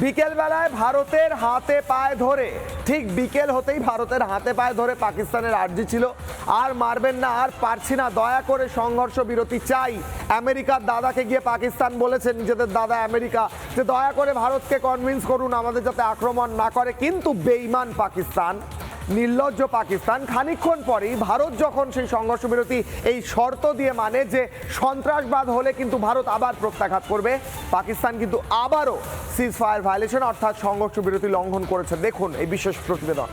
বিকেল বেলায় ভারতের হাতে পায়ে ধরে, ঠিক বিকেল হতেই ভারতের হাতে পায়ে ধরে পাকিস্তানের আর্জি ছিল, আর মারবেন না, আর পারছি না, দয়া করে সংঘর্ষ বিরতি চাই। আমেরিকার দাদাকে গিয়ে পাকিস্তান বলেছে, নিজেদের দাদা আমেরিকা, যে দয়া করে ভারতকে কনভিন্স করুন আমাদের যাতে আক্রমণ না করে। কিন্তু বেঈমান পাকিস্তান, নির্লজ্জ পাকিস্তান খানিকক্ষণ পরেই ভারত যখন সেই সংঘর্ষ বিরতি এই শর্ত দিয়ে মানে যে সন্ত্রাসবাদ হলে কিন্তু ভারত আবার প্রত্যাঘাত করবে, পাকিস্তান কিন্তু আবারও সিজ ফায়ার ভায়োলেশন অর্থাৎ সংঘর্ষ বিরতি লঙ্ঘন করেছে। দেখুন এই বিশেষ প্রতিবেদন।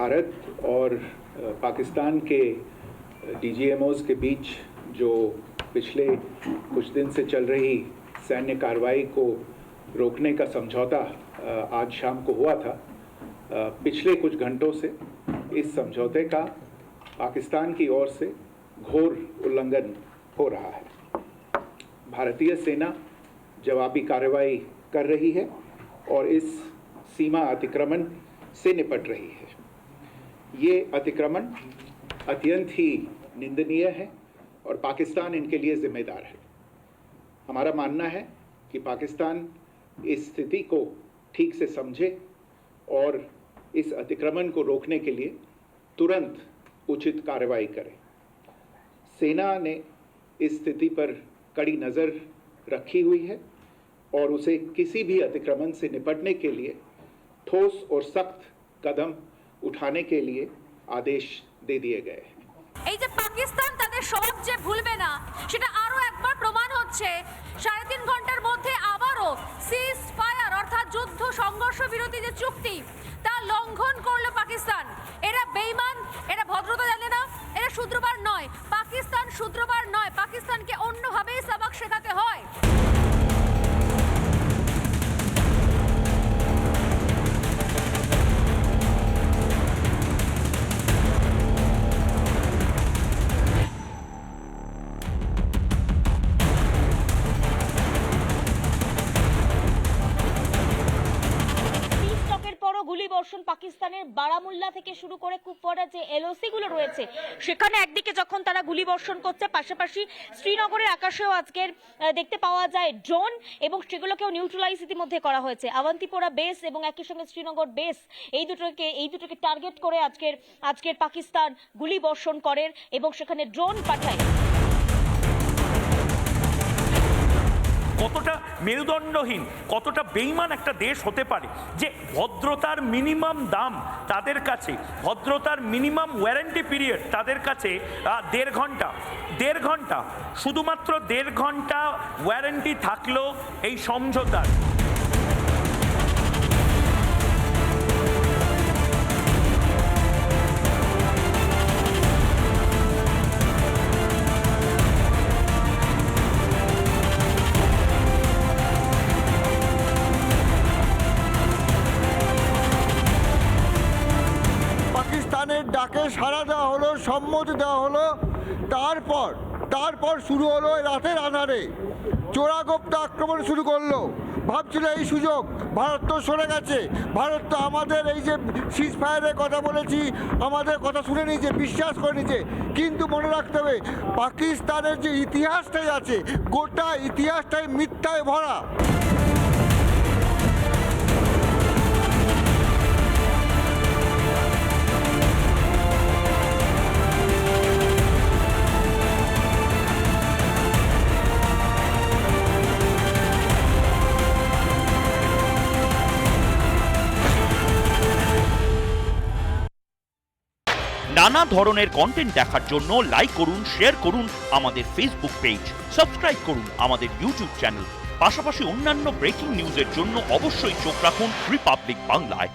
भारत और पाकिस्तान के डीजीएमओज के बीच जो पिछले कुछ दिन से चल रही सैन्य कार्रवाई को रोकने का समझौता आज शाम को हुआ था। पिछले कुछ घंटों से इस समझौते का पाकिस्तान की ओर से घोर उल्लंघन हो रहा है। भारतीय सेना जवाबी कार्रवाई कर रही है और इस सीमा अतिक्रमण से निपट रही है। ये अतिक्रमण अत्यंत ही निंदनीय है और पाकिस्तान इनके लिए जिम्मेदार है। हमारा मानना है कि पाकिस्तान इस स्थिति को ठीक से समझे और इस अतिक्रमण को रोकने के लिए तुरंत उचित कार्रवाई करे। सेना ने इस स्थिति पर कड़ी नज़र रखी हुई है और उसे किसी भी अतिक्रमण से निपटने के लिए ठोस और सख्त कदम उठाने के लिए आदेश दे दिए गए हैं। এই যে পাকিস্তান তাদের সব যে ভুলবে না সেটা আরো একবার প্রমাণ হচ্ছে। 3.5 ঘন্টার মধ্যে আবারও সিজ ফায়ার অর্থাৎ যুদ্ধ সংঘর্ষ বিরতি যে চুক্তি তা লঙ্ঘন করলো পাকিস্তান। এরা বেঈমান, এরা ভদ্রতা জানে না, এরা শূদ্রবার নয়। পাকিস্তান শূদ্রবার নয়, পাকিস্তানকে অন্যভাবেই সবক শেখাতে হয়। গুলিবর্ষণ পাকিস্তানের বারামুল্লা থেকে শুরু করে কুপওয়ারা যে এলওসি গুলো রয়েছে সেখানে একদিকে যখন তারা গুলিবর্ষণ করছে, পাশাপাশি শ্রীনগরের আকাশেও আজকের দেখতে পাওয়া যায় ড্রোন এবং সেগুলোকেও নিউট্রালাইজ ইতিমধ্যে করা হয়েছে। আওয়ান্তিপোরা বেস এবং একই সঙ্গে শ্রীনগর বেস এই দুটোকে টার্গেট করে আজকের পাকিস্তান গুলিবর্ষণ করে এবং সেখানে ড্রোন পাঠায়। কতটা মেরুদণ্ডহীন, কতটা বেঈমান একটা দেশ হতে পারে যে ভদ্রতার মিনিমাম দাম তাদের কাছে, ভদ্রতার মিনিমাম ওয়ারেন্টি পিরিয়ড তাদের কাছে 1.5 ঘন্টা, শুধুমাত্র 1.5 ঘন্টা ওয়ারেন্টি থাকলো এই সমঝোতার। পাকিস্তানের ডাকে সাড়া দেওয়া হলো, সম্মতি দেওয়া হলো। তারপর শুরু হলো রাতের আঁধারে চোরাগোপ্তা আক্রমণ শুরু করলো। ভাবছিল এই সুযোগ, ভারত তো সরে গেছে, ভারত তো আমাদের এই যে সিজ ফায়ারের কথা বলেছি, আমাদের কথা শুনে নিয়েছে, বিশ্বাস করে নিয়েছে। কিন্তু মনে রাখতে হবে পাকিস্তানের যে ইতিহাসটাই আছে, গোটা ইতিহাসটাই মিথ্যায় ভরা। নানা ধরনের কন্টেন্ট দেখার জন্য লাইক করুন, শেয়ার করুন আমাদের ফেসবুক পেজ, সাবস্ক্রাইব করুন আমাদের ইউটিউব চ্যানেল। পাশাপাশি অন্যান্য ব্রেকিং নিউজের জন্য অবশ্যই চোখ রাখুন রিপাবলিক বাংলায়।